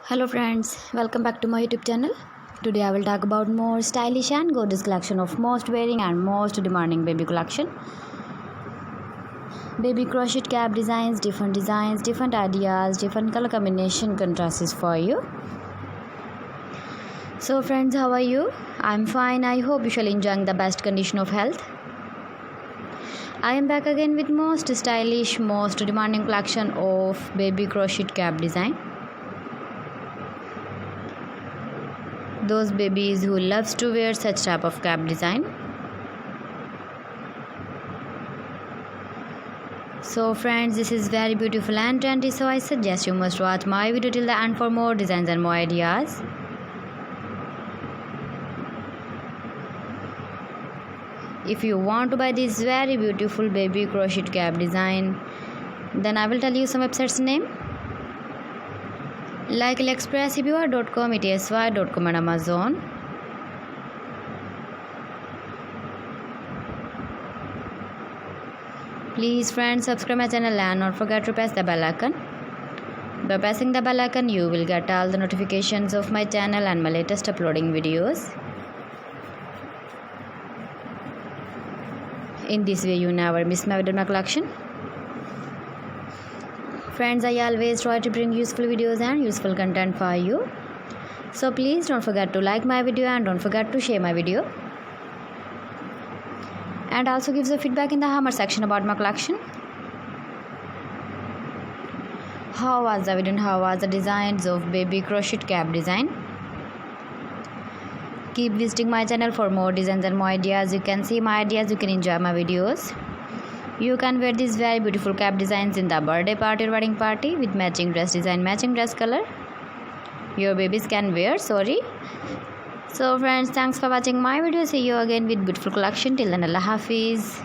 Hello friends, welcome back to my YouTube channel. Today I will talk about more stylish and gorgeous collection of most wearing and most demanding baby collection. Baby crochet cap designs, different ideas, different color combination contrasts for you. So friends, how are you? I'm fine. I hope you shall enjoying the best condition of health. I am back again with most stylish, most demanding collection of baby crochet cap design. Those babies who loves to wear such type of cap design. So friends, this is very beautiful and trendy, so I suggest you must watch my video till the end for more designs and more ideas. If you want to buy this very beautiful baby crochet cap design, then I will tell you some websites name like AliExpress, ebay.com, etsy.com and Amazon. Please friends, subscribe my channel and not forget to press the bell icon. By pressing the bell icon, you will get all the notifications of my channel and my latest uploading videos. In this way, you never miss my video collection. Friends, I always try to bring useful videos and useful content for you. So please don't forget to like my video and don't forget to share my video. And also give the feedback in the comment section about my collection. How was the video and how was the designs of baby crochet cap design? Keep visiting my channel for more designs and more ideas. You can see my ideas, you can enjoy my videos. You can wear these very beautiful cap designs in the birthday party or wedding party with matching dress design, matching dress color. Your babies can wear, So friends, thanks for watching my video. See you again with beautiful collection. Till then, Allah Hafiz.